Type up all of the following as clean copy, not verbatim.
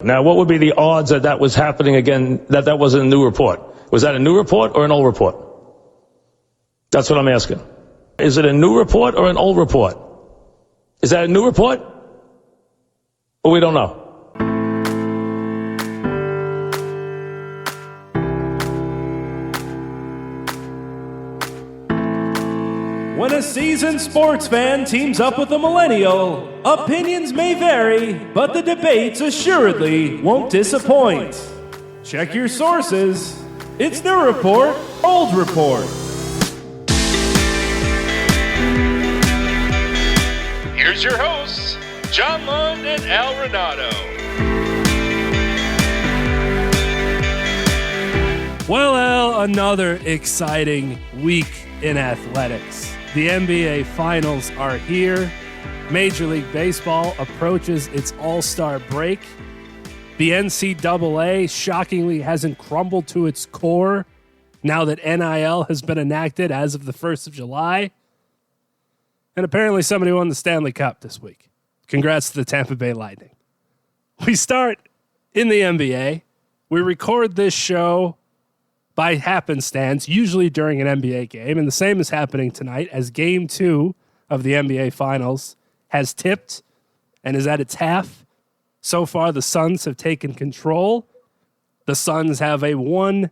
Now, what would be the odds that that was happening again, that wasn't a new report? Was that a new report or an old report? That's what I'm asking. Is it a new report or an old report? Is that a new report? Or we don't know? When a seasoned sports fan teams up with a millennial, opinions may vary, but the debates assuredly won't disappoint. Check your sources. It's new report, old report. Here's your hosts, John Lund and Al Renato. Well, Al, another exciting week in athletics. The NBA Finals are here. Major League Baseball approaches its All-Star break. The NCAA shockingly hasn't crumbled to its core now that NIL has been enacted as of the 1st of July. And apparently somebody won the Stanley Cup this week. Congrats to the Tampa Bay Lightning. We start in the NBA. We record this show by happenstance, usually during an NBA game, and the same is happening tonight as Game 2 of the NBA Finals has tipped and is at its half. So far, the Suns have taken control. The Suns have a 1-0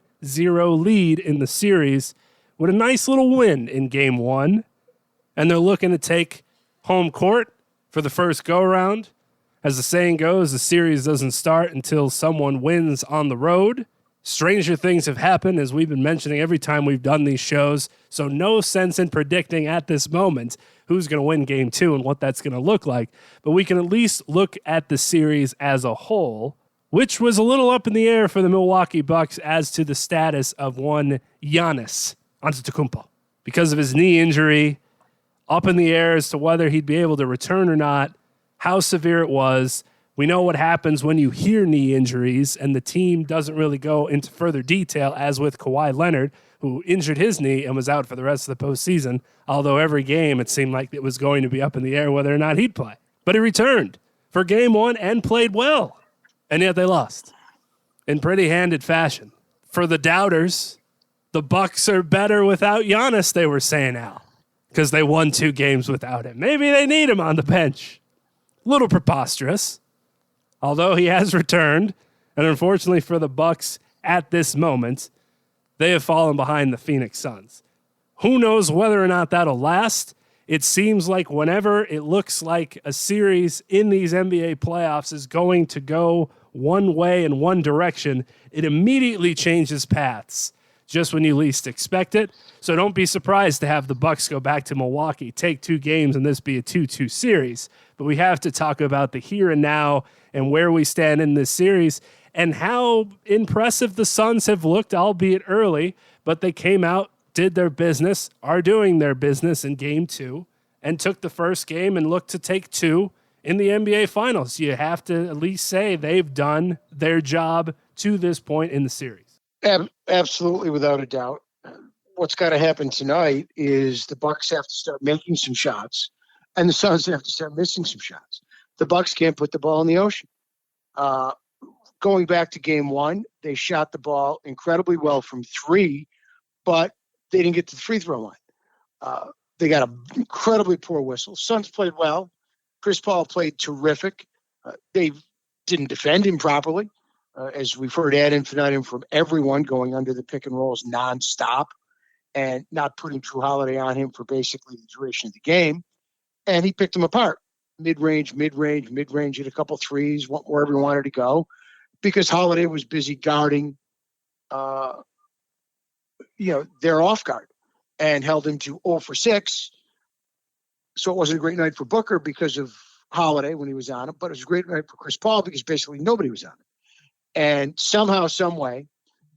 lead in the series with a nice little win in Game 1, and they're looking to take home court for the first go-around. As the saying goes, the series doesn't start until someone wins on the road. Stranger things have happened, as we've been mentioning every time we've done these shows, so no sense in predicting at this moment who's going to win Game 2 and what that's going to look like. But we can at least look at the series as a whole, which was a little up in the air for the Milwaukee Bucks as to the status of one Giannis Antetokounmpo. Because of his knee injury, up in the air as to whether he'd be able to return or not, how severe it was. We know what happens when you hear knee injuries, and the team doesn't really go into further detail, as with Kawhi Leonard, who injured his knee and was out for the rest of the postseason, although every game it seemed like it was going to be up in the air whether or not he'd play. But he returned for Game 1 and played well, and yet they lost in pretty handed fashion. For the doubters, the Bucks are better without Giannis, they were saying, Al, because they won 2 games without him. Maybe they need him on the bench. A little preposterous. Although he has returned, and unfortunately for the Bucks at this moment, they have fallen behind the Phoenix Suns. Who knows whether or not that'll last? It seems like whenever it looks like a series in these NBA playoffs is going to go one way in one direction, it immediately changes paths just when you least expect it. So don't be surprised to have the Bucks go back to Milwaukee, take 2 games, and this be a 2-2 series. But we have to talk about the here and now and where we stand in this series and how impressive the Suns have looked, albeit early, but they came out, did their business, are doing their business in Game 2, and took the first game and looked to take 2 in the NBA Finals. You have to at least say they've done their job to this point in the series. Absolutely, without a doubt. What's got to happen tonight is the Bucks have to start making some shots, and the Suns have to start missing some shots. The Bucks can't put the ball in the ocean. Going back to Game 1, they shot the ball incredibly well from 3, but they didn't get to the free throw line. They got an incredibly poor whistle. Suns played well. Chris Paul played terrific. They didn't defend him properly. As we've heard ad infinitum from everyone, going under the pick and rolls nonstop and not putting Drew Holiday on him for basically the duration of the game. And he picked them apart. Mid-range, hit a couple threes, went wherever he wanted to go, because Holiday was busy guarding, their off guard, and held him to 0 for 6. So it wasn't a great night for Booker because of Holiday when he was on him, but it was a great night for Chris Paul because basically nobody was on him. And somehow, some way,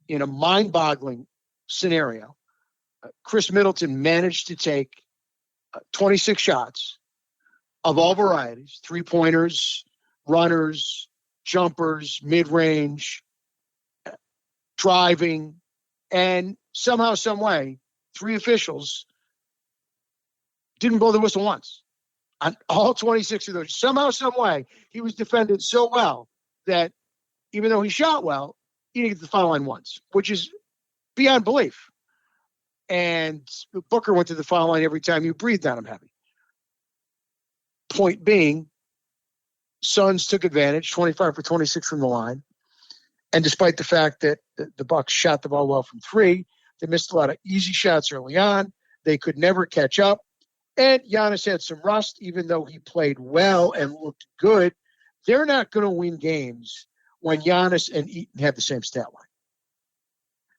in a mind-boggling scenario, Chris Middleton managed to take 26 shots of all varieties, 3-pointers, runners, jumpers, mid-range, driving, and somehow, some way, 3 officials didn't blow the whistle once. On all 26 of those, somehow, some way, he was defended so well that even though he shot well, he didn't get to the foul line once, which is beyond belief. And Booker went to the foul line every time you breathed on him heavy. Point being, Suns took advantage, 25 for 26 from the line. And despite the fact that the Bucks shot the ball well from three, they missed a lot of easy shots early on. They could never catch up. And Giannis had some rust, even though he played well and looked good. They're not going to win games when Giannis and Eaton have the same stat line.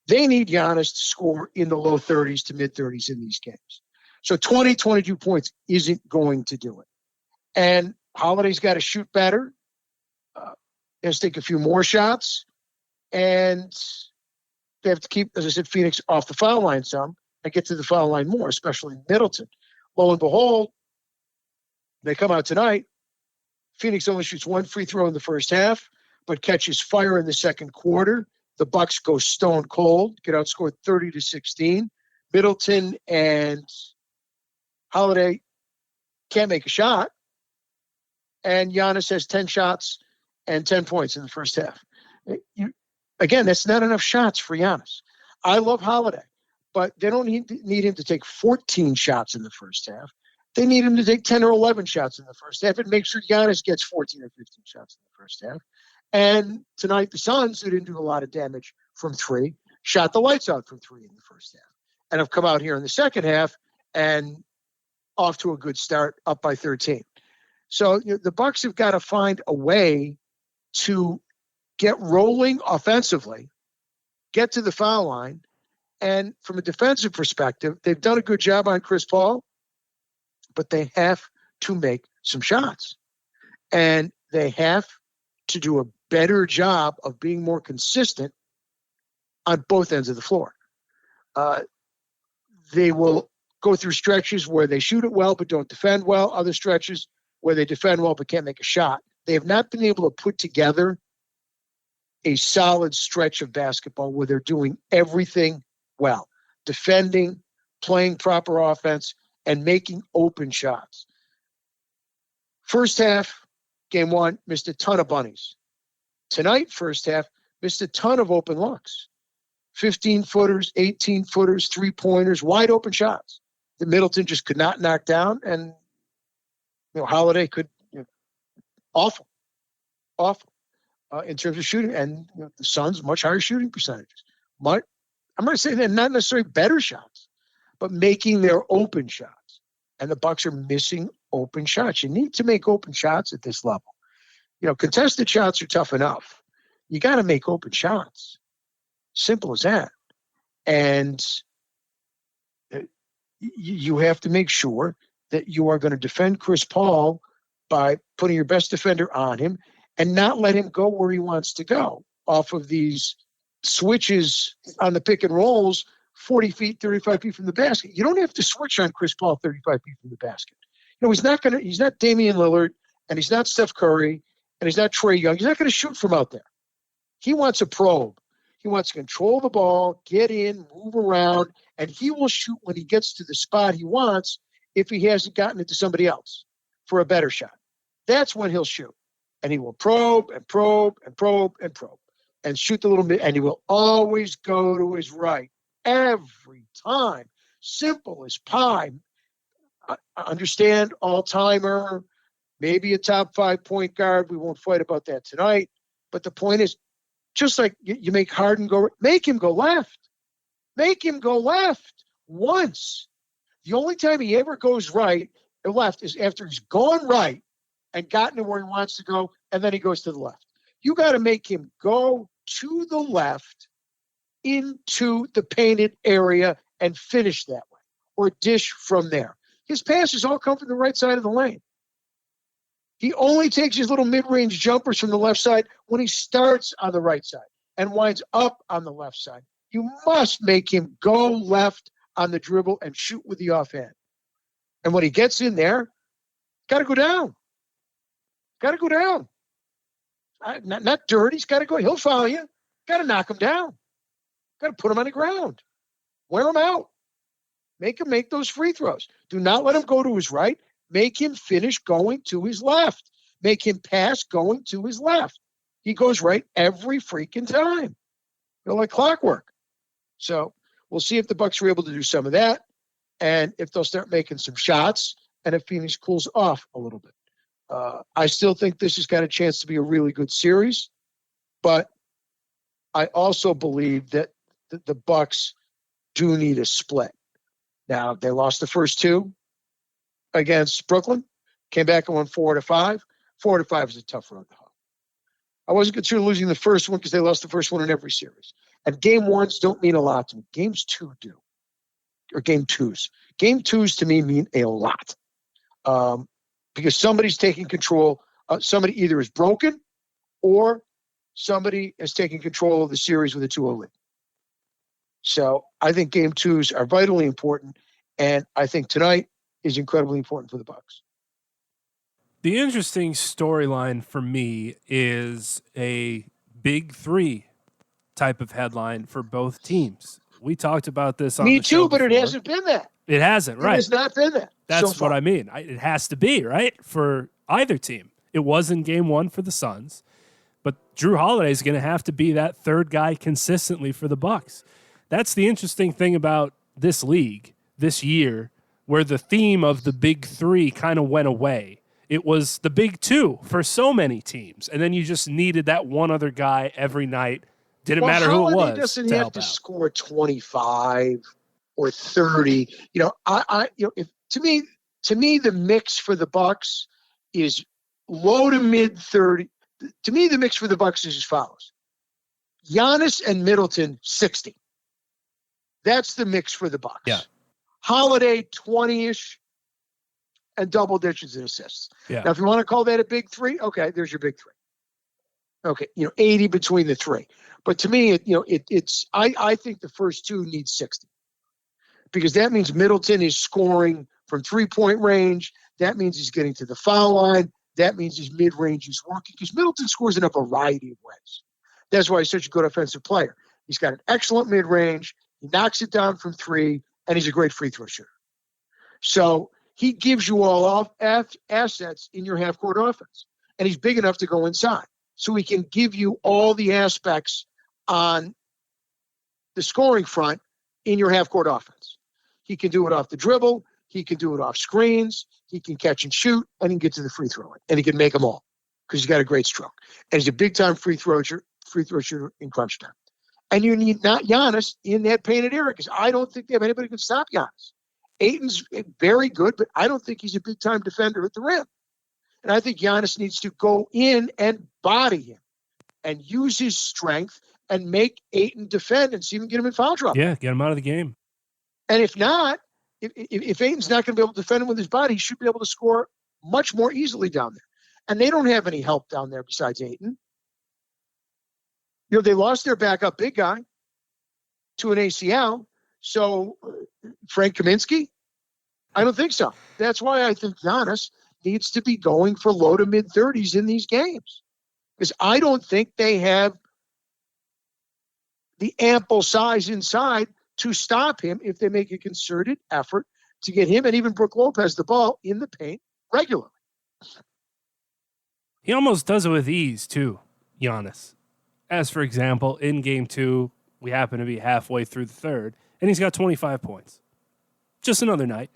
They need Giannis to score in the low 30s to mid 30s in these games. So 20, 22 points isn't going to do it. And Holiday's got to shoot better. He has to take a few more shots. And they have to keep, as I said, Phoenix off the foul line some and get to the foul line more, especially Middleton. Lo and behold, they come out tonight. Phoenix only shoots one free throw in the first half, but catches fire in the second quarter. The Bucks go stone cold, get outscored 30-16. Middleton and Holiday can't make a shot. And Giannis has 10 shots and 10 points in the first half. Again, that's not enough shots for Giannis. I love Holiday, but they don't need him to take 14 shots in the first half. They need him to take 10 or 11 shots in the first half and make sure Giannis gets 14 or 15 shots in the first half. And tonight, the Suns, who didn't do a lot of damage from three, shot the lights out from three in the first half. And have come out here in the second half and off to a good start, up by 13. So the Bucks have got to find a way to get rolling offensively, get to the foul line, and from a defensive perspective, they've done a good job on Chris Paul, but they have to make some shots. And they have to do a better job of being more consistent on both ends of the floor. They will go through stretches where they shoot it well but don't defend well, other stretches where they defend well but can't make a shot. They have not been able to put together a solid stretch of basketball where they're doing everything well, defending, playing proper offense, and making open shots. First half, game one, missed a ton of bunnies. Tonight, first half, missed a ton of open looks. 15-footers, 18-footers, three-pointers, wide open shots that Middleton just could not knock down, and Holiday could, awful in terms of shooting, and the Suns much higher shooting percentages. I'm going to say they're not necessarily better shots, but making their open shots, and the Bucks are missing open shots. You need to make open shots at this level. Contested shots are tough enough. You got to make open shots. Simple as that. And you have to make sure that you are going to defend Chris Paul by putting your best defender on him and not let him go where he wants to go off of these switches on the pick and rolls 40 feet, 35 feet from the basket. You don't have to switch on Chris Paul 35 feet from the basket. He's not Damian Lillard, and he's not Steph Curry, and he's not Trae Young. He's not going to shoot from out there. He wants a probe. He wants to control the ball, get in, move around, and he will shoot when he gets to the spot he wants if he hasn't gotten it to somebody else for a better shot. That's when he'll shoot. And he will probe and probe and probe and probe and shoot the little bit, and he will always go to his right every time. Simple as pie. I understand all-timer, maybe a top 5 point guard. We won't fight about that tonight. But the point is, just like you make Harden go, make him go left. Make him go left once. The only time he ever goes right or left is after he's gone right and gotten to where he wants to go, and then he goes to the left. You got to make him go to the left into the painted area and finish that way, or dish from there. His passes all come from the right side of the lane. He only takes his little mid-range jumpers from the left side when he starts on the right side and winds up on the left side. You must make him go left on the dribble and shoot with the offhand. And when he gets in there, got to go down. Got to go down. Not dirty. He's got to go. He'll foul you. Got to knock him down. Got to put him on the ground. Wear him out. Make him make those free throws. Do not let him go to his right. Make him finish going to his left. Make him pass going to his left. He goes right every freaking time, like clockwork. So we'll see if the Bucks are able to do some of that, and if they'll start making some shots, and if Phoenix cools off a little bit. I still think this has got a chance to be a really good series, but I also believe that the Bucks do need a split. Now, they lost the first two against Brooklyn, came back and won 4-5. 4-5 is a tough road to hoe. I wasn't concerned losing the first one because they lost the first one in every series. And game ones don't mean a lot to me. Games two do. Or game twos. Game twos to me mean a lot. Because somebody's taking control. Somebody either is broken or somebody is taking control of the series with a 2-0 lead. So I think game twos are vitally important. And I think tonight is incredibly important for the Bucks. The interesting storyline for me is a big three type of headline for both teams. We talked about this on the show Me too, but before. it hasn't been that. It hasn't, right? It has not been that. That's what I mean. It has to be, right? For either team. It was in game one for the Suns, but Drew Holiday is going to have to be that third guy consistently for the Bucks. That's the interesting thing about this league this year, where the theme of the big three kind of went away. It was the big two for so many teams, and then you just needed that one other guy every night. Didn't matter who it was. Holiday doesn't have to score 25 or 30. To me, the mix for the Bucks is low to mid 30. To me, the mix for the Bucks is as follows: Giannis and Middleton 60. That's the mix for the Bucks. Yeah. Holiday 20-ish and double digits in assists. Yeah. Now, if you want to call that a big three, okay, there's your big three. Okay, 80 between the three. But to me, I think the first two need 60. Because that means Middleton is scoring from 3-point range. That means he's getting to the foul line. That means his mid-range is working. Because Middleton scores in a variety of ways. That's why he's such a good offensive player. He's got an excellent mid-range. He knocks it down from three, and he's a great free throw shooter. So he gives you all assets in your half-court offense. And he's big enough to go inside. So he can give you all the aspects on the scoring front in your half-court offense. He can do it off the dribble. He can do it off screens. He can catch and shoot, and he can get to the free throw line. And he can make them all because he's got a great stroke. And he's a big-time free throw shooter in crunch time. And you need not Giannis in that painted area because I don't think they have anybody who can stop Giannis. Ayton's very good, but I don't think he's a big-time defender at the rim. And I think Giannis needs to go in and body him and use his strength and make Ayton defend and see if he can get him in foul trouble. Yeah, get him out of the game. And if not, if Ayton's not going to be able to defend him with his body, he should be able to score much more easily down there. And they don't have any help down there besides Ayton. They lost their backup big guy to an ACL. So Frank Kaminsky? I don't think so. That's why I think Giannis needs to be going for low to mid 30s in these games. Because I don't think they have the ample size inside to stop him if they make a concerted effort to get him and even Brook Lopez the ball in the paint regularly. He almost does it with ease, too, Giannis. As, for example, in game two, we happen to be halfway through the third, and he's got 25 points. Just another night.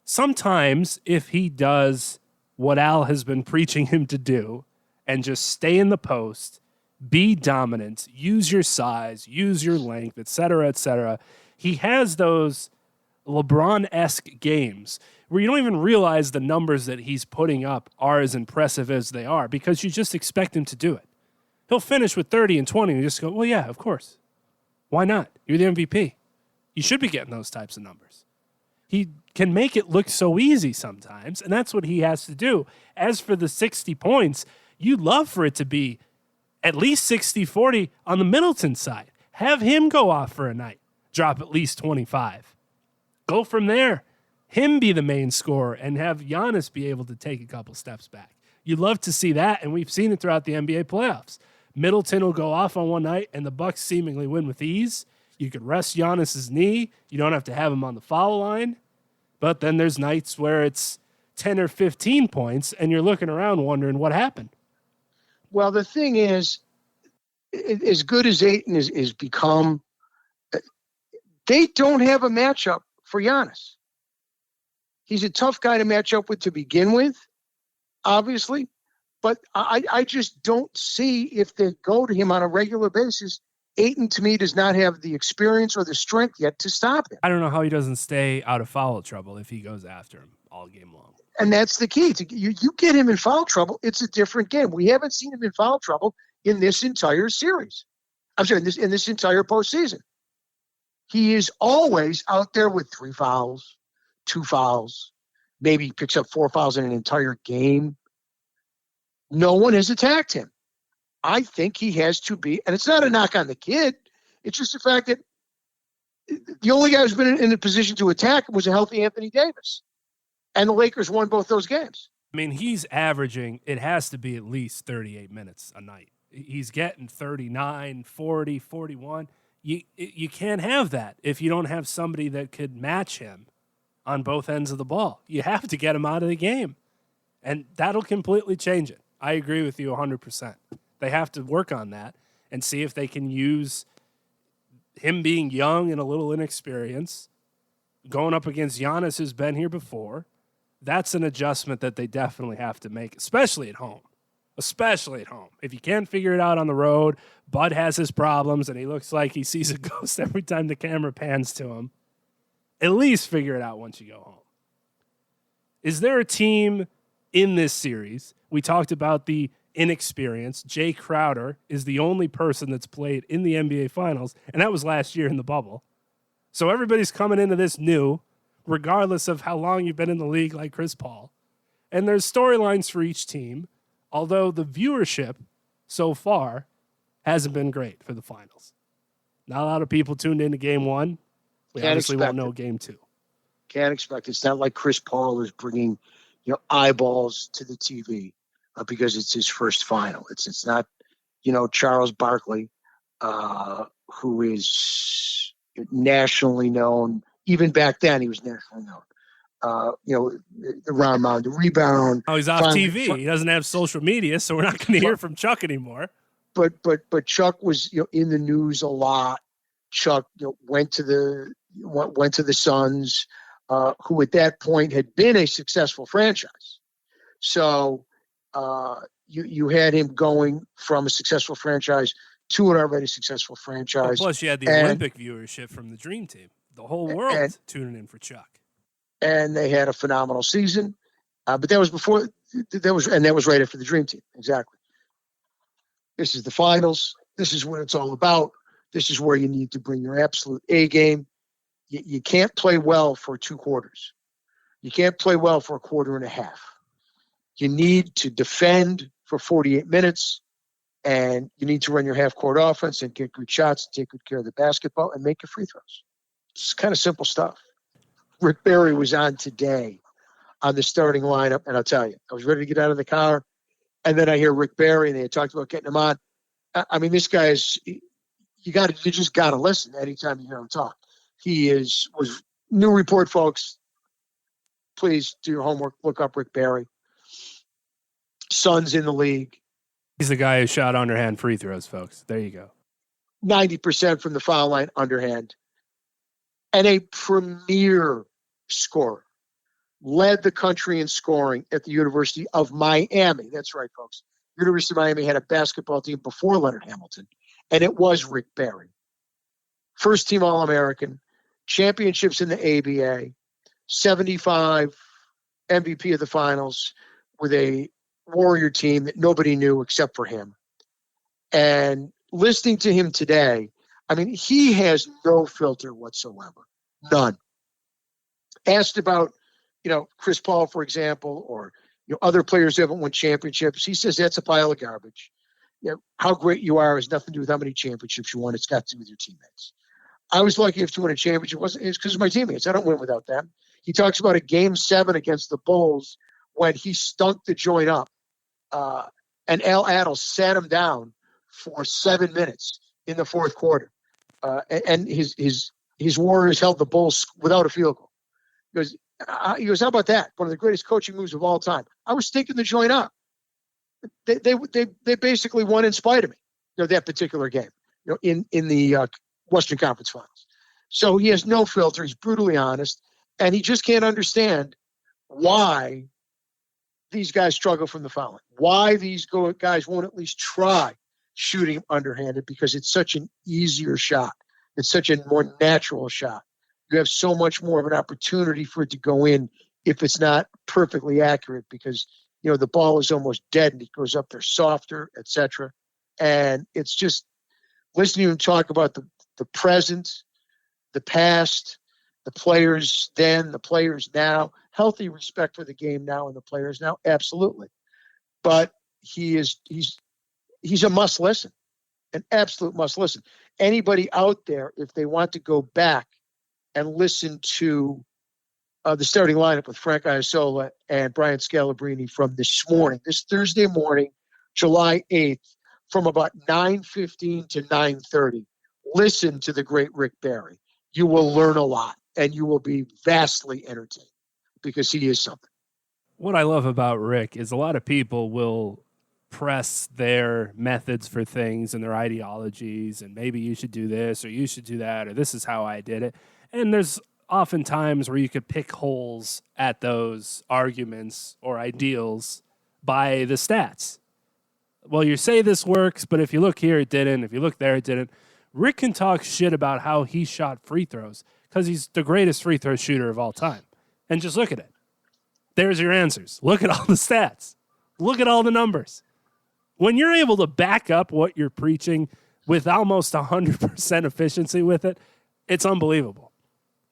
Sometimes, if he does what Al has been preaching him to do and just stay in the post, be dominant, use your size, use your length, etc., he has those LeBron-esque games where you don't even realize the numbers that he's putting up are as impressive as they are because you just expect him to do it. He'll finish with 30 and 20 and you just go, well, yeah, of course. Why not? You're the MVP. You should be getting those types of numbers. He can make it look so easy sometimes, and that's what he has to do. As for the 60 points, you'd love for it to be at least 60-40 on the Middleton side. Have him go off for a night. Drop at least 25. Go from there. Him be the main scorer and have Giannis be able to take a couple steps back. You'd love to see that, and we've seen it throughout the NBA playoffs. Middleton will go off on one night, and the Bucks seemingly win with ease. You could rest Giannis's knee. You don't have to have him on the foul line. But then there's nights where it's 10 or 15 points, and you're looking around wondering what happened. Well, the thing is, as good as Ayton is become, they don't have a matchup for Giannis. He's a tough guy to match up with to begin with, obviously. But I just don't see, if they go to him on a regular basis, Ayton, to me, does not have the experience or the strength yet to stop him. I don't know how he doesn't stay out of foul trouble if he goes after him all game long. And that's the key. You get him in foul trouble, it's a different game. We haven't seen him in foul trouble in this entire series. I'm sorry, in this entire postseason. He is always out there with 3 fouls, 2 fouls, maybe he picks up 4 fouls in an entire game. No one has attacked him. I think he has to be, and it's not a knock on the kid. It's just the fact that the only guy who's been in a position to attack him was a healthy Anthony Davis. And the Lakers won both those games. I mean, he's averaging, it has to be at least 38 minutes a night. He's getting 39, 40, 41. You can't have that if you don't have somebody that could match him on both ends of the ball. You have to get him out of the game. And that'll completely change it. I agree with you 100%. They have to work on that and see if they can use him being young and a little inexperienced, going up against Giannis, who's been here before. That's an adjustment that they definitely have to make, especially at home. Especially at home. If you can't figure it out on the road, Bud has his problems, and he looks like he sees a ghost every time the camera pans to him. At least figure it out once you go home. Is there a team in this series? We talked about the inexperience. Jay Crowder is the only person that's played in the NBA Finals, and that was last year in the bubble. So everybody's coming into this new, regardless of how long you've been in the league, like Chris Paul. And there's storylines for each team, although the viewership so far hasn't been great for the finals. Not a lot of people tuned into game 1. We obviously won't know game 2. Can't expect it. It's not like Chris Paul is bringing eyeballs to the TV because it's his first final. It's not, Charles Barkley, who is nationally known. Even back then, he was nationally known. The round mound, the rebound. Oh, he's off TV. He doesn't have social media, so we're not going to hear from Chuck anymore. But Chuck was in the news a lot. Chuck went to the Suns, who at that point had been a successful franchise. So you had him going from a successful franchise to an already successful franchise. Plus, you had the Olympic viewership from the Dream Team. The whole world tuning in for Chuck. And they had a phenomenal season. But that was before that was right after the Dream Team. Exactly. This is the finals. This is what it's all about. This is where you need to bring your absolute A game. You can't play well for 2 quarters. You can't play well for a quarter and a half. You need to defend for 48 minutes, and you need to run your half-court offense and get good shots, take good care of the basketball, and make your free throws. It's kind of simple stuff. Rick Barry was on today on the starting lineup, and I'll tell you, I was ready to get out of the car, and then I hear Rick Barry, and they had talked about getting him on. I mean, this guy is you just got to listen anytime you hear him talk. He was new report, folks. Please do your homework. Look up Rick Barry. Suns in the league. He's the guy who shot underhand free throws, folks. There you go. 90% from the foul line, underhand. And a premier scorer. Led the country in scoring at the University of Miami. That's right, folks. University of Miami had a basketball team before Leonard Hamilton, and it was Rick Barry. First team All-American, championships in the ABA, 75 MVP of the finals with a Warrior team that nobody knew except for him. And listening to him today, I mean, he has no filter whatsoever. None. Asked about, Chris Paul, for example, or other players who haven't won championships, he says that's a pile of garbage. How great you are has nothing to do with how many championships you won. It's got to do with your teammates. I was lucky enough to win a championship. It's because of my teammates. I don't win without them. He talks about a Game 7 against the Bulls when he stunk the joint up. And Al Attles sat him down for 7 minutes in the fourth quarter. And his Warriors held the Bulls without a field goal. He goes, how about that? One of the greatest coaching moves of all time. I was stinking the joint up. They basically won in spite of me. that particular game, in the Western Conference Finals. So he has no filter. He's brutally honest, and he just can't understand why these guys struggle from the foul line. Why these guys won't at least try shooting underhanded, because it's such an easier shot. It's such a more natural shot. You have so much more of an opportunity for it to go in if it's not perfectly accurate, because the ball is almost dead and it goes up there softer, etc. And it's just listening to him talk about the present, the past, the players then, the players now, healthy respect for the game now and the players now, absolutely. But he's a must listen, an absolute must listen. Anybody out there, if they want to go back and listen to the starting lineup with Frank Iasola and Brian Scalabrine from this Thursday morning, July 8th, from about 9:15 to 9:30, listen to the great Rick Barry. You will learn a lot, and you will be vastly entertained, because he is something. What I love about Rick is a lot of people will press their methods for things and their ideologies, and maybe you should do this or you should do that, or this is how I did it. And there's often times where you could pick holes at those arguments or ideals by the stats. Well, you say this works, but if you look here, it didn't. If you look there, it didn't. Rick can talk shit about how he shot free throws because he's the greatest free throw shooter of all time. And just look at it. There's your answers. Look at all the stats. Look at all the numbers. When you're able to back up what you're preaching with almost 100% efficiency with it, it's unbelievable.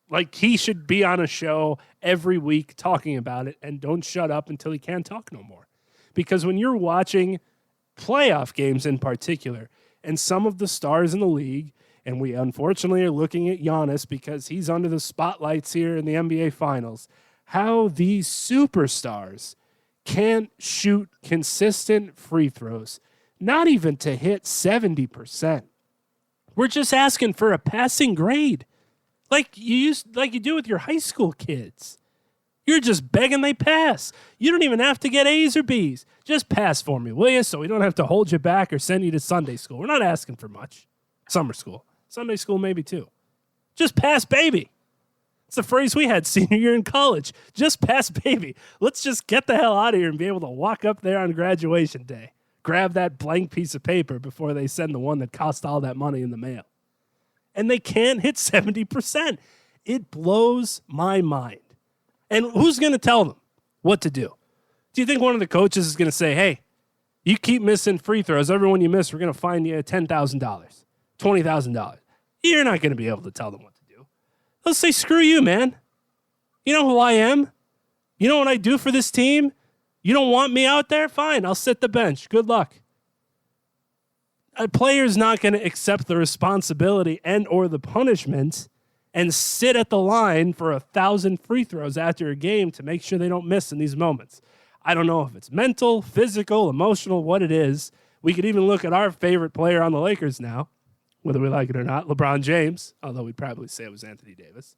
Like, he should be on a show every week talking about it, and don't shut up until he can't talk no more. Because when you're watching playoff games in particular, and some of the stars in the league, and we unfortunately are looking at Giannis because he's under the spotlights here in the NBA Finals, how these superstars can't shoot consistent free throws, not even to hit 70%. We're just asking for a passing grade. Like you do with your high school kids. You're just begging they pass. You don't even have to get A's or B's. Just pass for me, will you? So we don't have to hold you back or send you to Sunday school. We're not asking for much. Summer school. Sunday school maybe too. Just pass, baby. It's the phrase we had senior year in college. Just pass, baby. Let's just get the hell out of here and be able to walk up there on graduation day. Grab that blank piece of paper before they send the one that cost all that money in the mail. And they can't hit 70%. It blows my mind. And who's going to tell them what to do? Do you think one of the coaches is going to say, hey, you keep missing free throws. Every one you miss, we're going to fine you $10,000, $20,000. You're not going to be able to tell them what to do. They'll say, screw you, man. You know who I am? You know what I do for this team? You don't want me out there? Fine, I'll sit the bench. Good luck. A player's not going to accept the responsibility and or the punishment and sit at the line for 1,000 free throws after a game to make sure they don't miss in these moments. I don't know if it's mental, physical, emotional, what it is. We could even look at our favorite player on the Lakers now, whether we like it or not, LeBron James, although we'd probably say it was Anthony Davis.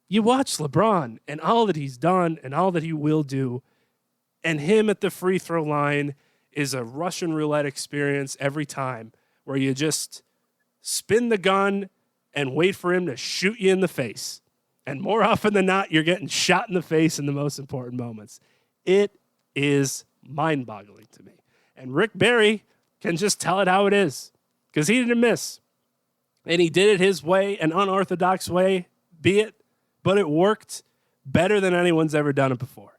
You watch LeBron and all that he's done and all that he will do, and him at the free throw line is a Russian roulette experience every time, where you just spin the gun and wait for him to shoot you in the face. And more often than not, you're getting shot in the face in the most important moments. It is mind-boggling to me. And Rick Barry can just tell it how it is, because he didn't miss. And he did it his way, an unorthodox way, be it, but it worked better than anyone's ever done it before.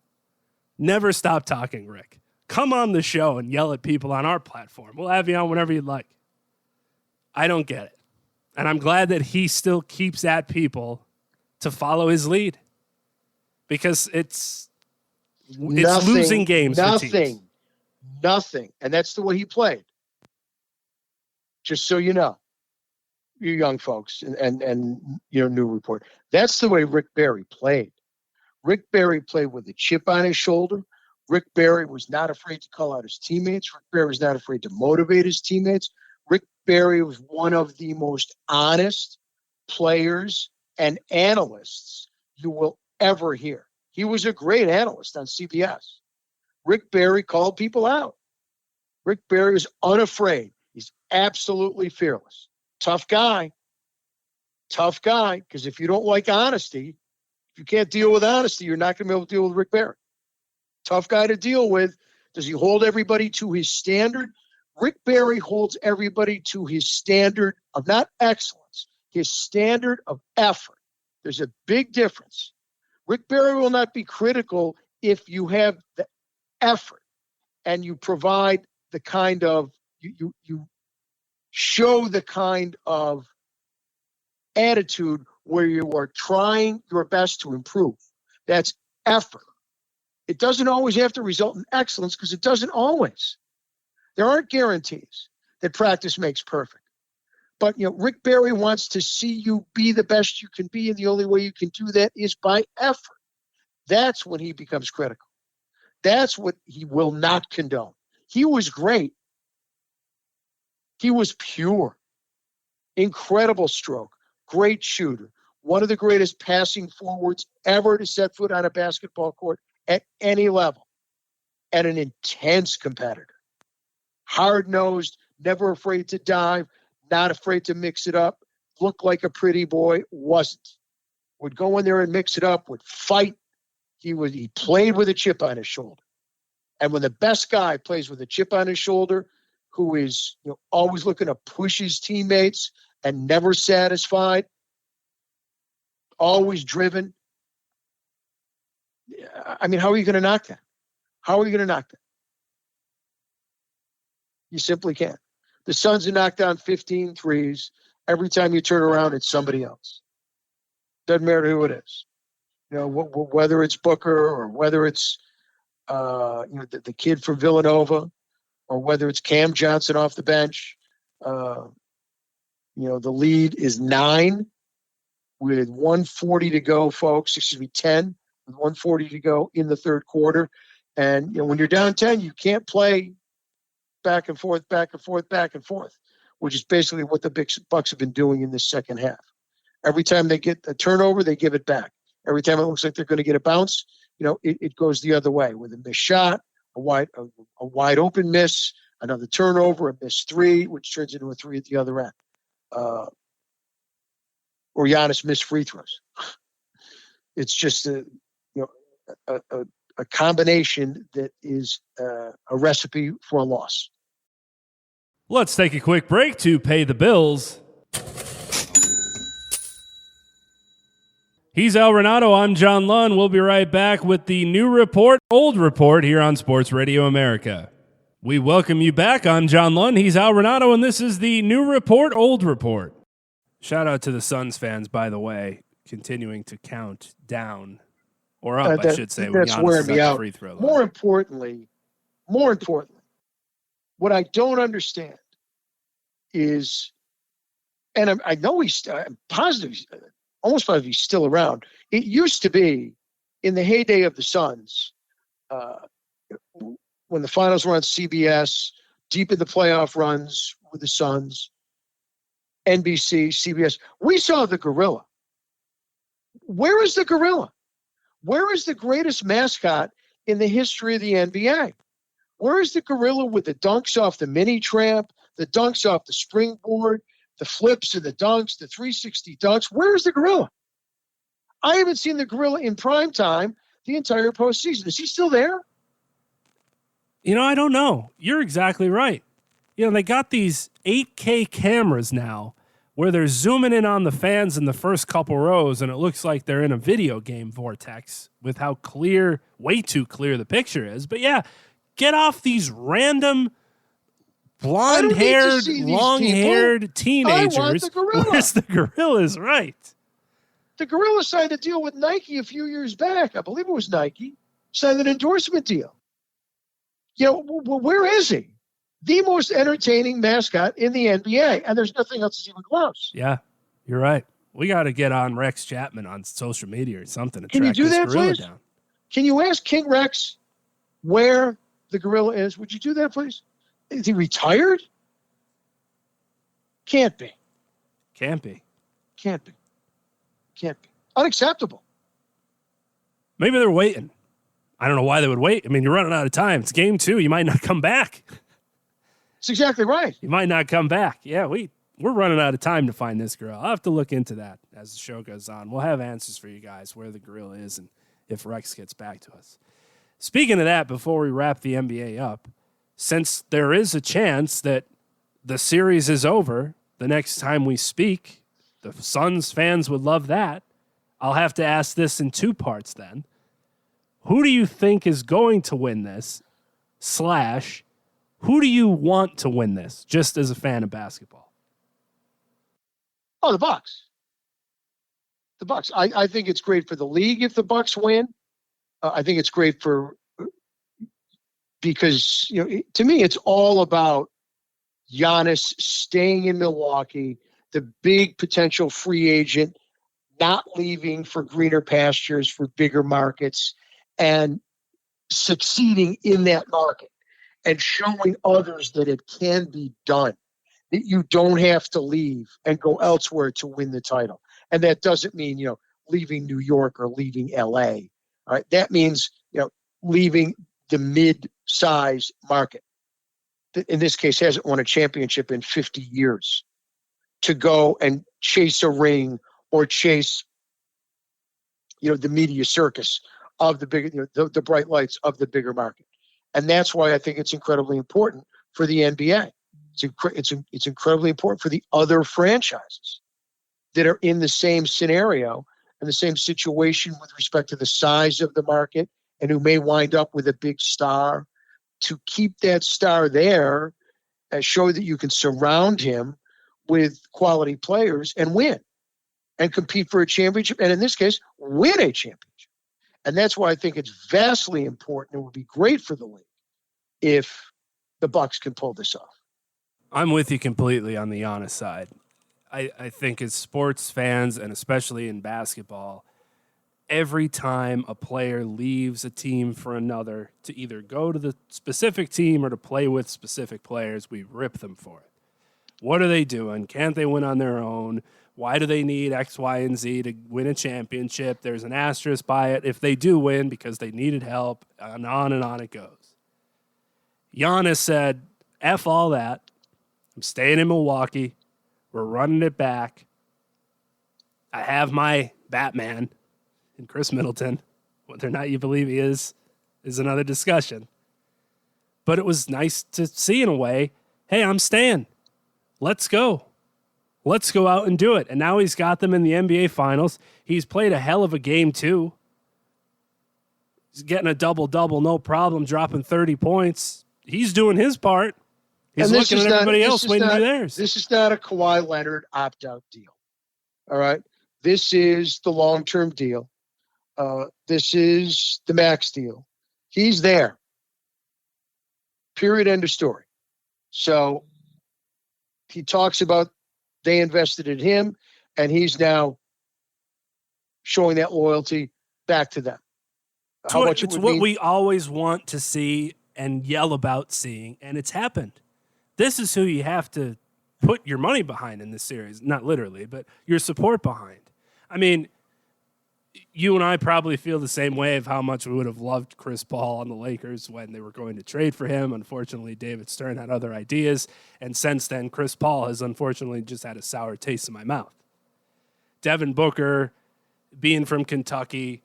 Never stop talking, Rick. Come on the show and yell at people on our platform. We'll have you on whenever you'd like. I don't get it. And I'm glad that he still keeps at people to follow his lead, because it's losing games for teams. Nothing. And that's the way he played. Just so you know, you young folks and your new report. That's the way Rick Barry played. Rick Barry played with a chip on his shoulder. Rick Barry was not afraid to call out his teammates. Rick Barry was not afraid to motivate his teammates. Rick Barry was one of the most honest players and analysts you will ever hear. He was a great analyst on CBS. Rick Barry called people out. Rick Barry was unafraid. He's absolutely fearless. Tough guy. Because if you don't like honesty, if you can't deal with honesty, you're not going to be able to deal with Rick Barry. Tough guy to deal with. Does he hold everybody to his standard? Rick Barry holds everybody to his standard of not excellence, his standard of effort. There's a big difference. Rick Barry will not be critical if you have the effort and you provide the kind of, you show the kind of attitude where you are trying your best to improve. That's effort. It doesn't always have to result in excellence because it doesn't always. There aren't guarantees that practice makes perfect. But, Rick Barry wants to see you be the best you can be, and the only way you can do that is by effort. That's when he becomes critical. That's what he will not condone. He was great. He was pure. Incredible stroke. Great shooter. One of the greatest passing forwards ever to set foot on a basketball court at any level. And an intense competitor. Hard-nosed, never afraid to dive, not afraid to mix it up, looked like a pretty boy, wasn't. Would go in there and mix it up, would fight. He played with a chip on his shoulder. And when the best guy plays with a chip on his shoulder, who is always looking to push his teammates and never satisfied, always driven, I mean, how are you going to knock that? How are you going to knock that? You simply can't. The Suns have knocked down 15 threes. Every time you turn around, it's somebody else. Doesn't matter who it is. Whether it's Booker or whether it's the kid from Villanova or whether it's Cam Johnson off the bench. The lead is 9 with 1:40 to go, folks. 10 with 1:40 to go in the third quarter. And when you're down 10, you can't play back and forth, which is basically what the Bucks have been doing in this second half. Every time they get a turnover, they give it back. Every time it looks like they're going to get a bounce, it goes the other way with a missed shot, a wide open miss, another turnover, a missed three, which turns into a three at the other end. Or Giannis missed free throws. It's just a combination that is a recipe for a loss. Let's take a quick break to pay the bills. He's Al Renato. I'm John Lund. We'll be right back with the new report, old report here on Sports Radio America. We welcome you back. I'm John Lund. He's Al Renato, and this is the new report, old report. Shout out to the Suns fans, by the way, continuing to count down or up, I should say. That's wearing me out. Free throw line. More importantly, what I don't understand is, and I'm positive, almost positive he's still around. It used to be in the heyday of the Suns, when the finals were on CBS, deep in the playoff runs with the Suns, NBC, CBS, we saw the gorilla. Where is the gorilla? Where is the greatest mascot in the history of the NBA? Where is the gorilla with the dunks off the mini tramp, the dunks off the springboard, the flips and the dunks, the 360 dunks? Where is the gorilla? I haven't seen the gorilla in prime time the entire postseason. Is he still there? I don't know. You're exactly right. They got these 8K cameras now where they're zooming in on the fans in the first couple rows, and it looks like they're in a video game vortex with how clear, way too clear the picture is. But yeah, get off these random blonde-haired, long-haired teenagers. I want the gorilla. Where's the gorillas? Right. The gorilla signed a deal with Nike a few years back. I believe it was Nike. Signed an endorsement deal. Where is he? The most entertaining mascot in the NBA, and there's nothing else that's even close. Yeah, you're right. We got to get on Rex Chapman on social media or something to Can track you do this that, gorilla please? down. Can you ask King Rex where the gorilla is? Would you do that, please? Is he retired? Can't be. Can't be. Can't be. Can't be. Unacceptable. Maybe they're waiting. I don't know why they would wait. I mean, you're running out of time. It's game 2. You might not come back. That's exactly right. He might not come back. Yeah, we're running out of time to find this girl. I'll have to look into that as the show goes on. We'll have answers for you guys where the grill is and if Rex gets back to us. Speaking of that, before we wrap the NBA up, since there is a chance that the series is over the next time we speak, the Suns fans would love that. I'll have to ask this in two parts then. Who do you think is going to win this? / who do you want to win this, just as a fan of basketball? Oh, the Bucks. The Bucks. I think it's great for the league if the Bucks win. I think it's great because to me it's all about Giannis staying in Milwaukee, the big potential free agent, not leaving for greener pastures, for bigger markets, and succeeding in that market and showing others that it can be done, that you don't have to leave and go elsewhere to win the title. And that doesn't mean, leaving New York or leaving LA. All right. That means, leaving the mid-size market that in this case hasn't won a championship in 50 years to go and chase a ring or chase, the media circus of the bigger, the bright lights of the bigger market. And that's why I think it's incredibly important for the NBA. It's incredibly important for the other franchises that are in the same scenario and the same situation with respect to the size of the market and who may wind up with a big star, to keep that star there and show that you can surround him with quality players and win and compete for a championship. And in this case, win a championship. And that's why I think it's vastly important. It would be great for the league if the Bucks can pull this off. I'm with you completely on the Giannis side. I think as sports fans, and especially in basketball, every time a player leaves a team for another to either go to the specific team or to play with specific players, we rip them for it. What are they doing? Can't they win on their own? Why do they need X, Y, and Z to win a championship? There's an asterisk by it if they do win because they needed help, and on it goes. Giannis said, F all that. I'm staying in Milwaukee. We're running it back. I have my Batman in Chris Middleton. Whether or not you believe he is another discussion. But it was nice to see in a way, hey, I'm staying. Let's go. Let's go out and do it. And now he's got them in the NBA Finals. He's played a hell of a game, too. He's getting a double-double, no problem, dropping 30 points. He's doing his part. He's looking at everybody else waiting to do theirs. This is not a Kawhi Leonard opt-out deal. All right? This is the long-term deal. This is the max deal. He's there. Period. End of story. So he talks about they invested in him, and he's now showing that loyalty back to them. It's what we always want to see and yell about seeing, and it's happened. This is who you have to put your money behind in this series. Not literally, but your support behind. I mean, you and I probably feel the same way of how much we would have loved Chris Paul on the Lakers when they were going to trade for him. Unfortunately, David Stern had other ideas, and since then, Chris Paul has unfortunately just had a sour taste in my mouth. Devin Booker, being from Kentucky,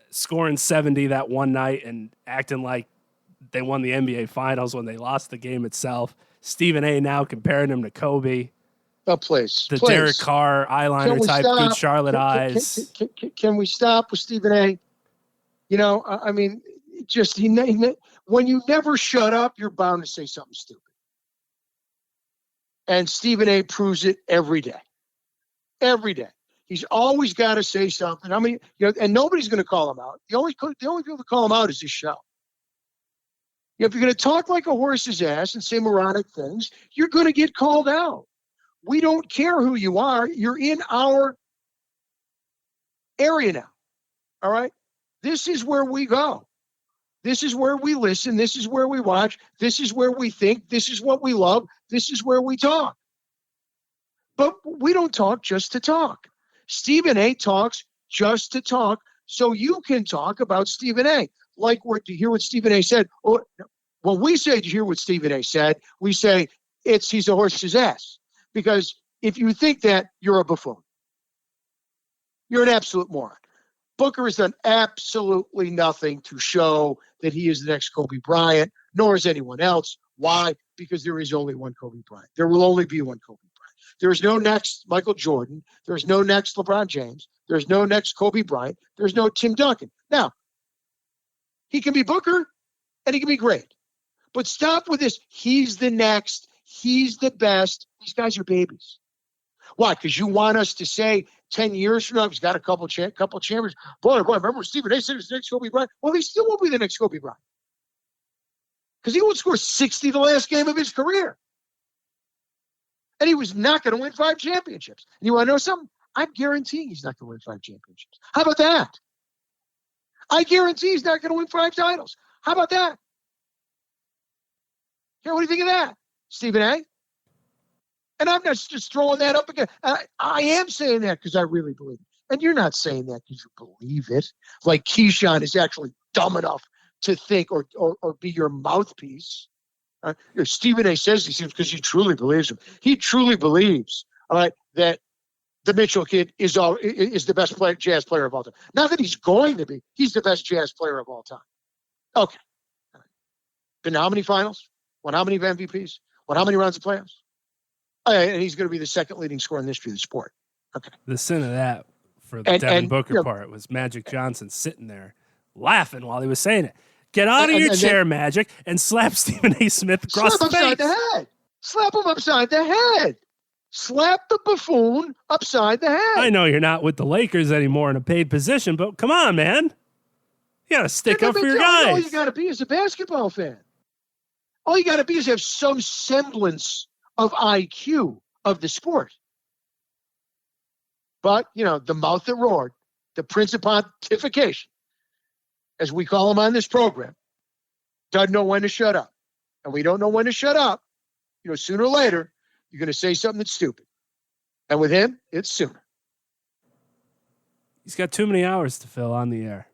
scoring 70 that one night and acting like they won the NBA Finals when they lost the game itself. Stephen A. now comparing him to Kobe. Oh, please. The Derek Carr eyeliner type, good Charlotte eyes. Can we stop with Stephen A.? I mean, just when you never shut up, you're bound to say something stupid. And Stephen A. proves it every day. Every day. He's always got to say something. I mean, and nobody's going to call him out. The only people that call him out is his show. If you're going to talk like a horse's ass and say moronic things, you're going to get called out. We don't care who you are. You're in our area now. All right? This is where we go. This is where we listen. This is where we watch. This is where we think. This is what we love. This is where we talk. But we don't talk just to talk. Stephen A. talks just to talk so you can talk about Stephen A. Like, to hear what Stephen A. said. Oh, When we say, did you hear what Stephen A. said? We say he's a horse's ass. Because if you think that, you're a buffoon. You're an absolute moron. Booker has done absolutely nothing to show that he is the next Kobe Bryant, nor is anyone else. Why? Because there is only one Kobe Bryant. There will only be one Kobe Bryant. There is no next Michael Jordan. There's no next LeBron James. There's no next Kobe Bryant. There's no Tim Duncan. Now, he can be Booker, and he can be great. But stop with this. He's the next. He's the best. These guys are babies. Why? Because you want us to say 10 years from now, he's got a couple champions. Boy, remember Stephen A. said he's the next Kobe Bryant? Well, he still won't be the next Kobe Bryant. Because he won't score 60 the last game of his career. And he was not going to win 5 championships. And you want to know something? I'm guaranteeing he's not going to win 5 championships. How about that? I guarantee he's not going to win 5 titles. How about that? What do you think of that, Stephen A.? And I'm not just throwing that up again. I am saying that because I really believe it. And you're not saying that because you believe it. Like Keyshawn is actually dumb enough to think or be your mouthpiece. Stephen A. says these things because he truly believes them. He truly believes, all right, that the Mitchell kid is the best jazz player of all time. Not that he's going to be. He's the best jazz player of all time. Okay. Been how many finals? Won how many MVPs? Won how many rounds of playoffs? And he's going to be the second leading scorer in the history of the sport. Okay. The sin of that for the Devin Booker part was Magic Johnson sitting there laughing while he was saying it. Get out of your chair, Magic, and slap Stephen A. Smith across the face. Slap him upside the head. Slap him upside the head. Slap the buffoon upside the head. I know you're not with the Lakers anymore in a paid position, but come on, man. You got to stick up for your guys. All you got to be is a basketball fan. All you got to be is have some semblance of IQ of the sport. But, the mouth that roared, the Prince of Pontification, as we call him on this program, doesn't know when to shut up. And we don't know when to shut up. Sooner or later, you're going to say something that's stupid. And with him, it's sooner. He's got too many hours to fill on the air.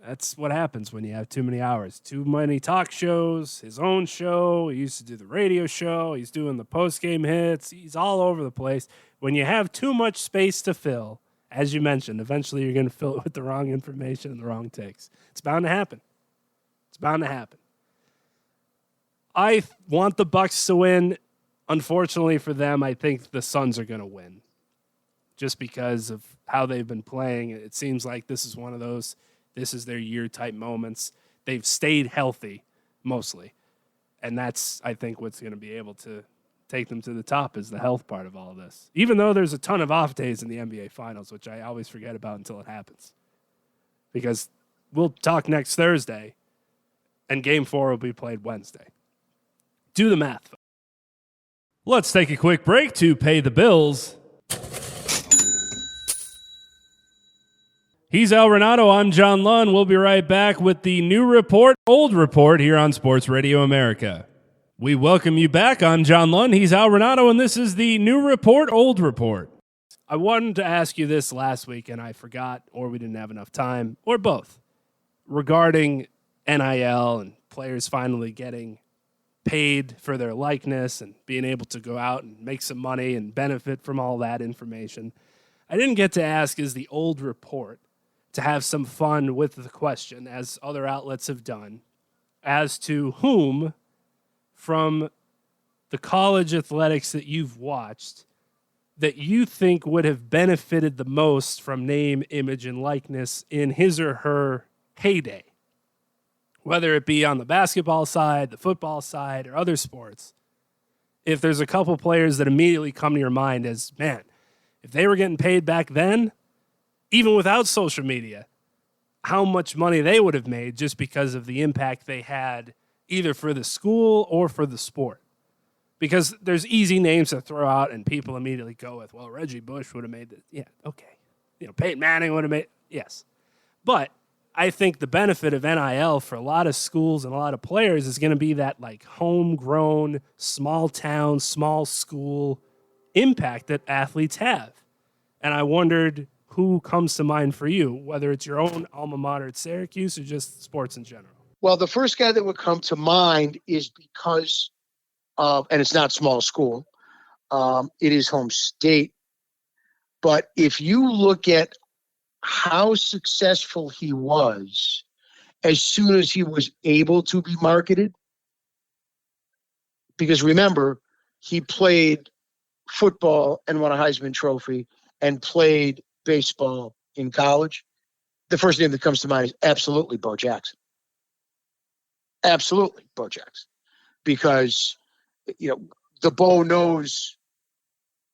That's what happens when you have too many hours. Too many talk shows, his own show. He used to do the radio show. He's doing the post-game hits. He's all over the place. When you have too much space to fill, as you mentioned, eventually you're going to fill it with the wrong information and the wrong takes. It's bound to happen. It's bound to happen. I want the Bucks to win. Unfortunately for them, I think the Suns are going to win. Just because of how they've been playing. It seems like this is one of those, this is their year type moments. They've stayed healthy, mostly. And that's, I think, what's going to be able to take them to the top is the health part of all of this. Even though there's a ton of off days in the NBA Finals, which I always forget about until it happens. Because we'll talk next Thursday, and Game 4 will be played Wednesday. Do the math. Let's take a quick break to pay the bills. He's Al Renato. I'm John Lund. We'll be right back with the new report, old report here on Sports Radio America. We welcome you back. I'm John Lund. He's Al Renato, and this is the new report, old report. I wanted to ask you this last week, and I forgot, or we didn't have enough time, or both, regarding NIL and players finally getting paid for their likeness and being able to go out and make some money and benefit from all that information. I didn't get to ask, is the old report, to have some fun with the question, as other outlets have done, as to whom from the college athletics that you've watched that you think would have benefited the most from name, image, and likeness in his or her heyday, whether it be on the basketball side, the football side, or other sports. If there's a couple players that immediately come to your mind as, man, if they were getting paid back then, even without social media, how much money they would have made just because of the impact they had either for the school or for the sport. Because there's easy names to throw out and people immediately go with, well, Reggie Bush would have made it. Yeah, okay. Peyton Manning would have made, yes. But I think the benefit of NIL for a lot of schools and a lot of players is going to be that like homegrown, small town, small school impact that athletes have. And I wondered who comes to mind for you, whether it's your own alma mater at Syracuse or just sports in general. Well, the first guy that would come to mind is because of, and it's not small school, it is home state. But if you look at how successful he was as soon as he was able to be marketed, because remember, he played football and won a Heisman Trophy and played baseball in college. The first name that comes to mind is absolutely Bo Jackson. Absolutely Bo Jackson. Because, the Bo Knows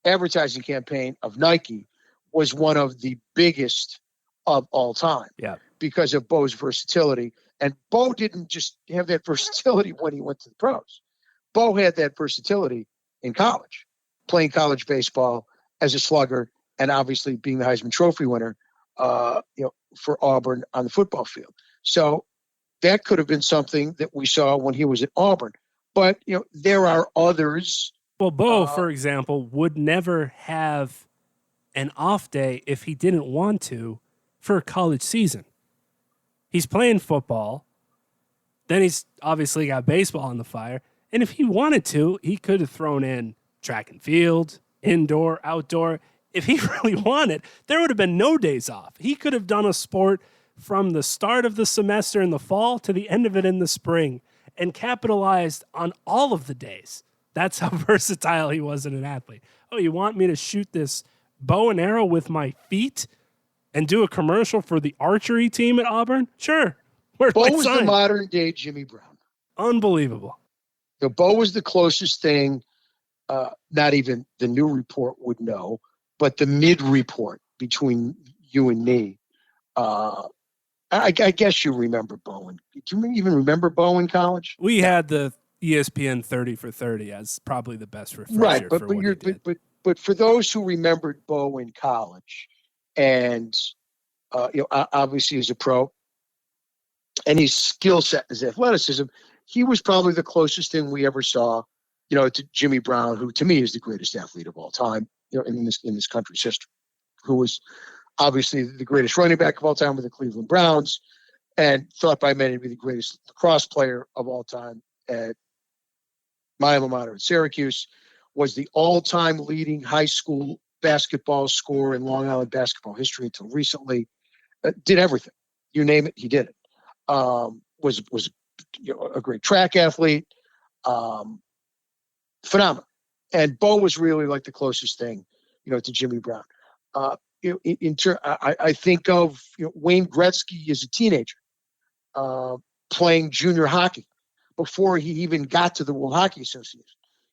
advertising campaign of Nike was one of the biggest of all time. Yeah. Because of Bo's versatility. And Bo didn't just have that versatility when he went to the pros. Bo had that versatility in college, playing college baseball as a slugger, and obviously being the Heisman Trophy winner, for Auburn on the football field. So that could have been something that we saw when he was at Auburn. But there are others. Well, Bo, for example, would never have an off day if he didn't want to for a college season. He's playing football. Then he's obviously got baseball on the fire. And if he wanted to, he could have thrown in track and field, indoor, outdoor. If he really wanted, there would have been no days off. He could have done a sport from the start of the semester in the fall to the end of it in the spring and capitalized on all of the days. That's how versatile he was as an athlete. Oh, you want me to shoot this bow and arrow with my feet and do a commercial for the archery team at Auburn? Sure. Bo was the modern day Jimmy Brown. Unbelievable. Bo was the closest thing, not even the new report would know, but the mid report between you and me. I guess you remember Bo. Do you even remember Bo in college? We had the ESPN 30 for 30 as probably the best refresher. Right, for what he did. But for those who remembered Bo in college, and obviously as a pro, and his skill set, his athleticism, he was probably the closest thing we ever saw, to Jimmy Brown, who to me is the greatest athlete of all time, in this country's history, who was obviously the greatest running back of all time with the Cleveland Browns, and thought by many to be the greatest lacrosse player of all time at my alma mater at Syracuse, was the all-time leading high school basketball scorer in Long Island basketball history until recently. Did everything. You name it, he did it. Was a great track athlete, phenomenal. And Bo was really like the closest thing, to Jimmy Brown. I think of Wayne Gretzky as a teenager, playing junior hockey before he even got to the World Hockey Association.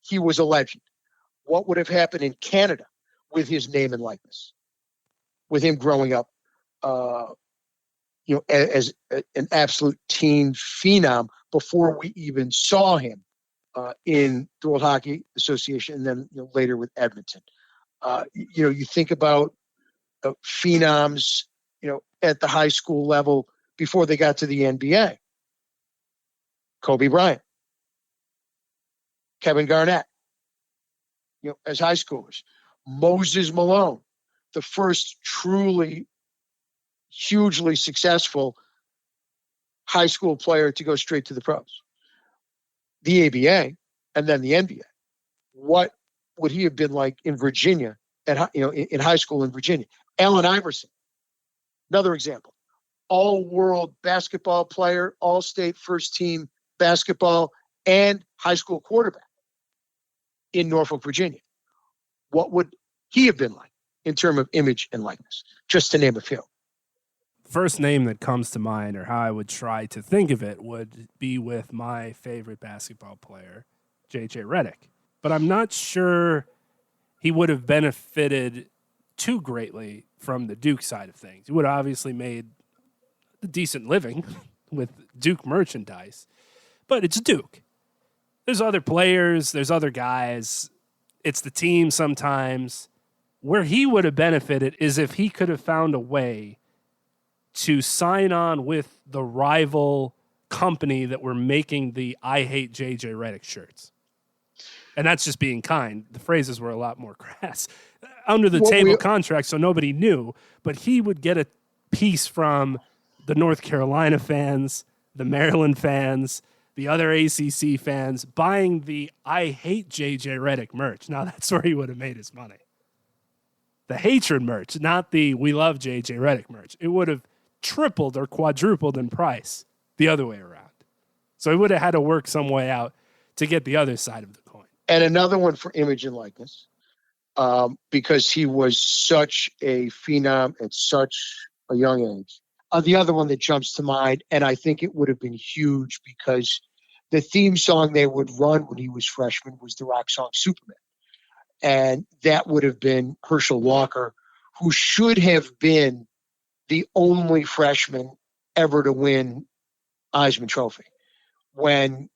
He was a legend. What would have happened in Canada with his name and likeness, with him growing up, as an absolute teen phenom before we even saw him in the World Hockey Association, and then later with Edmonton. You think about phenoms, at the high school level before they got to the NBA. Kobe Bryant, Kevin Garnett, as high schoolers. Moses Malone, the first truly hugely successful high school player to go straight to the pros. The ABA and then the NBA. What would he have been like in Virginia, in high school in Virginia? Allen Iverson, another example. All-world basketball player, all-state first-team basketball and high school quarterback in Norfolk, Virginia. What would he have been like in terms of image and likeness, just to name a few? First name that comes to mind, or how I would try to think of it, would be with my favorite basketball player, J.J. Redick. But I'm not sure he would have benefited too greatly from the Duke side of things. He would have obviously made a decent living with Duke merchandise, but it's Duke. There's other players, there's other guys. It's the team sometimes. Where he would have benefited is if he could have found a way to sign on with the rival company that were making the I Hate JJ Redick shirts. And that's just being kind. The phrases were a lot more crass. Under the table contract, so nobody knew. But he would get a piece from the North Carolina fans, the Maryland fans, the other ACC fans buying the I hate JJ Redick merch. Now that's where he would have made his money. The hatred merch, not the we love JJ Redick merch. It would have tripled or quadrupled in price the other way around. So he would have had to work some way out to get the other side of the coin. And another one for image and likeness, because he was such a phenom at such a young age. The other one that jumps to mind, and I think it would have been huge because the theme song they would run when he was freshman was the rock song Superman. And that would have been Herschel Walker, who should have been the only freshman ever to win Heisman Trophy. When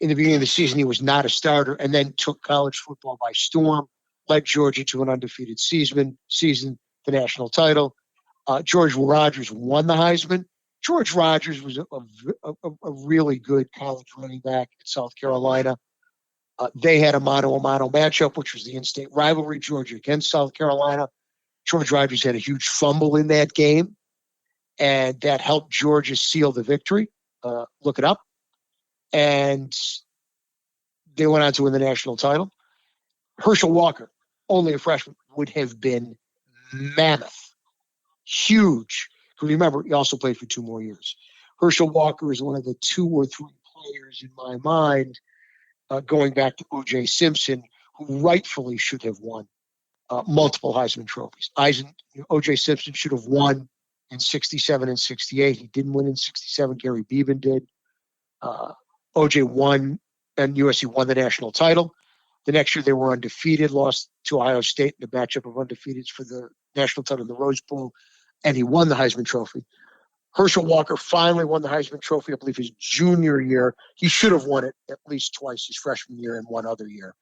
in the beginning of the season, he was not a starter and then took college football by storm, led Georgia to an undefeated season, the national title. George Rogers won the Heisman. George Rogers was a really good college running back at South Carolina. They had a mano-a-mano matchup, which was the in-state rivalry, Georgia against South Carolina. George Rogers had a huge fumble in that game, and that helped Georgia seal the victory. Look it up. And they went on to win the national title. Herschel Walker, only a freshman, would have been mammoth. Huge. Because remember, he also played for 2 more years. Herschel Walker is one of the 2 or 3 players in my mind, going back to O.J. Simpson, who rightfully should have won multiple Heisman trophies. O.J. Simpson should have won in 67 and 68. He didn't win in 67. Gary Beeman did. O.J. won, and USC won the national title. The next year they were undefeated, lost to Ohio State in a matchup of undefeateds for the national title in the Rose Bowl, and he won the Heisman Trophy. Herschel Walker finally won the Heisman Trophy, I believe, his junior year. He should have won it at least twice his freshman year and one other year.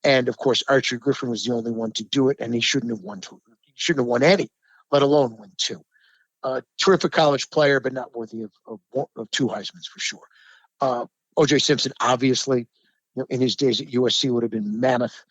And, of course, Archie Griffin was the only one to do it, and he shouldn't have won 2. He shouldn't have won any, let alone win 2. Terrific college player, but not worthy of 2 Heismans for sure. O.J. Simpson, obviously, in his days at USC would have been mammoth.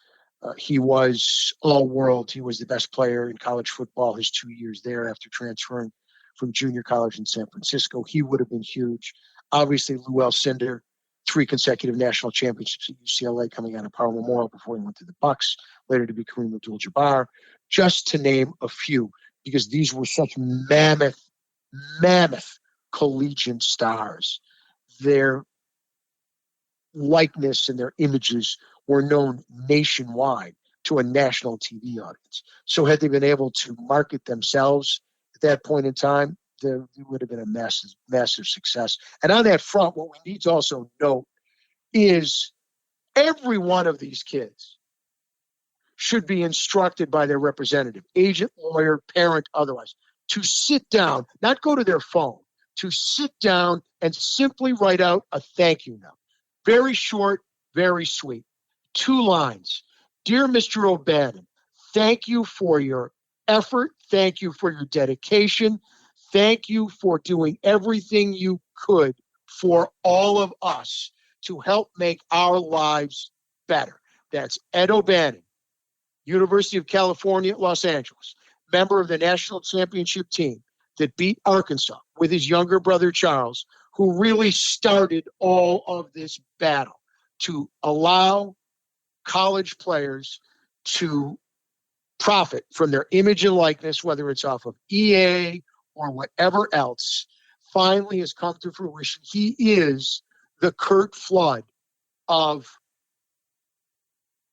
He was all-world. He was the best player in college football his 2 years there after transferring from junior college in San Francisco. He would have been huge. Obviously, Lou Alcindor, 3 consecutive national championships at UCLA coming out of Power Memorial before he went to the Bucs, later to be Kareem Abdul-Jabbar, just to name a few, because these were such mammoth collegiate stars. Their likeness and their images were known nationwide to a national TV audience. So had they been able to market themselves at that point in time, there would have been a massive success. And on that front, what we need to also note is every one of these kids should be instructed by their representative, agent, lawyer, parent, otherwise, to sit down, not go to their phone, to sit down and simply write out a thank you note. Very short, very sweet. 2 lines. Dear Mr. O'Bannon, thank you for your effort. Thank you for your dedication. Thank you for doing everything you could for all of us to help make our lives better. That's Ed O'Bannon, University of California, Los Angeles, member of the national championship team that beat Arkansas with his younger brother, Charles, who really started all of this battle to allow college players to profit from their image and likeness, whether it's off of EA or whatever else, finally has come to fruition. He is the Curt Flood of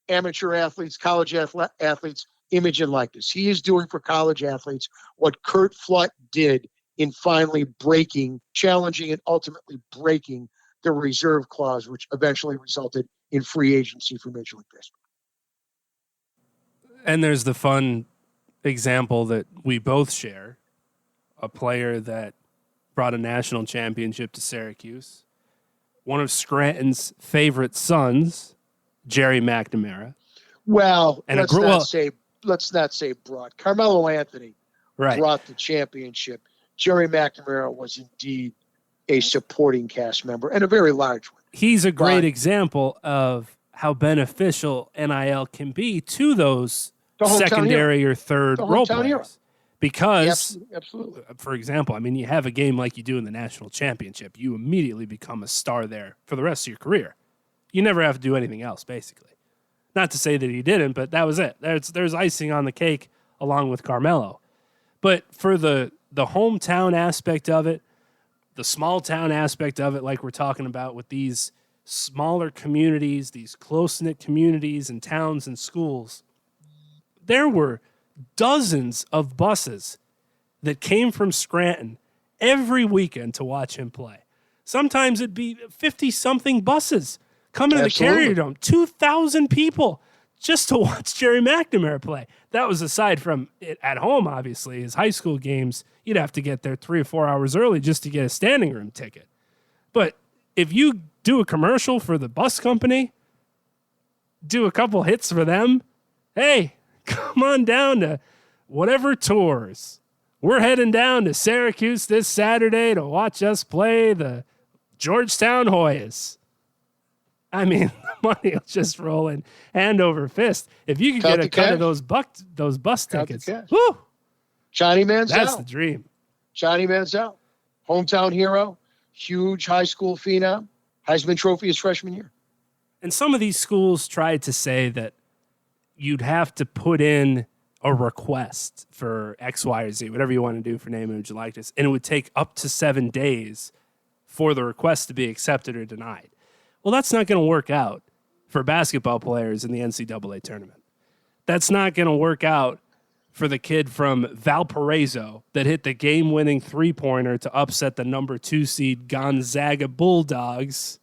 amateur athletes, college athletes, image and likeness. He is doing for college athletes what Curt Flood did in finally challenging and ultimately breaking the reserve clause, which eventually resulted in free agency for Major League Baseball. And there's the fun example that we both share, a player that brought a national championship to Syracuse, one of Scranton's favorite sons, Jerry McNamara. Well, and let's not say brought. Carmelo Anthony brought the championship. Jerry McNamara was indeed a supporting cast member, and a very large one. He's a great example of how beneficial NIL can be to those secondary or third role players. Because, absolutely. For example, I mean, you have a game like you do in the national championship, you immediately become a star there for the rest of your career. You never have to do anything else, basically. Not to say that he didn't, but that was it. There's icing on the cake along with Carmelo. But for the hometown aspect of it, the small town aspect of it, like we're talking about with these smaller communities, these close-knit communities and towns and schools, there were dozens of buses that came from Scranton every weekend to watch him play. Sometimes it'd be 50-something buses coming to the Carrier Dome, 2,000 people just to watch Jerry McNamara play. That was aside from it at home, obviously. His high school games, you'd have to get there 3 or 4 hours early just to get a standing room ticket. But if you do a commercial for the bus company, do a couple hits for them, hey, come on down to whatever tours. We're heading down to Syracuse this Saturday to watch us play the Georgetown Hoyas. I mean, the money will just roll in hand over fist. If you could get a cut of those bus tickets, whoo! Johnny Manziel. That's the dream. Johnny Manziel, hometown hero, huge high school phenom, Heisman Trophy his freshman year. And some of these schools tried to say that you'd have to put in a request for X, Y, or Z, whatever you want to do for name, image, and likeness, and it would take up to 7 days for the request to be accepted or denied. Well, that's not going to work out for basketball players in the NCAA tournament. That's not going to work out for the kid from Valparaiso that hit the game-winning three-pointer to upset the number 2 seed Gonzaga Bulldogs,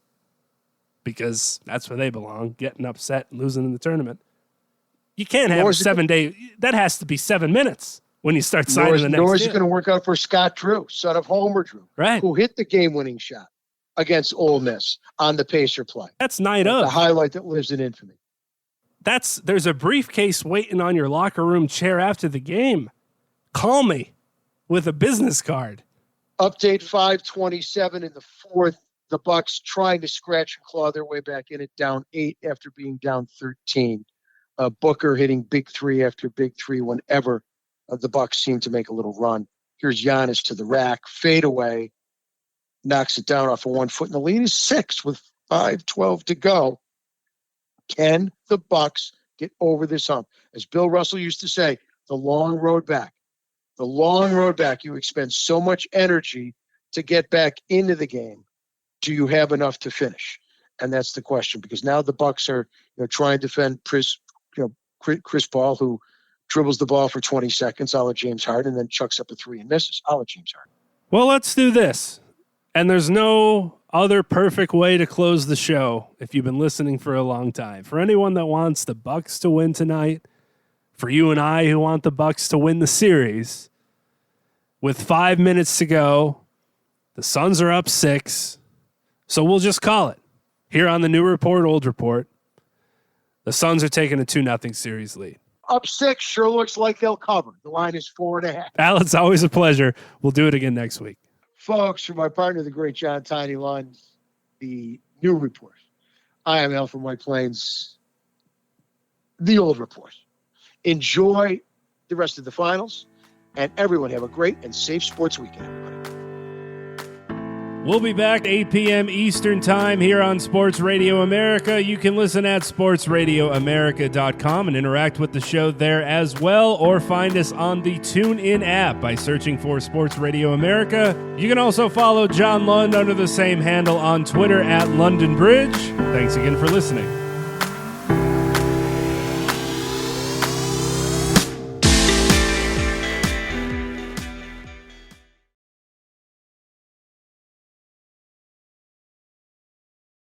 because that's where they belong, getting upset and losing in the tournament. You can't have a 7 day. That has to be 7 minutes when you start signing the next Nor is it deal. going to work out for Scott Drew, son of Homer Drew, right, who hit the game-winning shot against Ole Miss on the Pacer play. That's night of. The highlight that lives in infamy. There's a briefcase waiting on your locker room chair after the game. Call me with a business card. Update 5:27 in the fourth. The Bucks trying to scratch and claw their way back in it, down 8 after being down 13. Booker hitting big three after big three whenever the Bucks seem to make a little run. Here's Giannis to the rack, fade away, knocks it down off of 1 foot, and the lead is 6 with 5:12 to go. Can the Bucks get over this hump? As Bill Russell used to say, the long road back. The long road back. You expend so much energy to get back into the game. Do you have enough to finish? And that's the question, because now the Bucks are trying to defend Chris Paul, who dribbles the ball for 20 seconds, a la James Harden, and then chucks up a three and misses, a la James Harden. Well, let's do this. And there's no other perfect way to close the show if you've been listening for a long time. For anyone that wants the Bucks to win tonight, for you and I who want the Bucks to win the series, with 5 minutes to go, the Suns are up 6, so we'll just call it. Here on the New Report, Old Report, the Suns are taking a 2-0 series lead. Up 6 sure looks like they'll cover. The line is 4.5. Al, it's always a pleasure. We'll do it again next week. Folks, for my partner, the great John Tiny Lund, the New Report. I am Al from White Plains, the Old Report. Enjoy the rest of the finals, and everyone have a great and safe sports weekend, everybody. We'll be back 8 p.m. Eastern Time here on Sports Radio America. You can listen at sportsradioamerica.com and interact with the show there as well, or find us on the TuneIn app by searching for Sports Radio America. You can also follow John Lund under the same handle on Twitter at London Bridge. Thanks again for listening.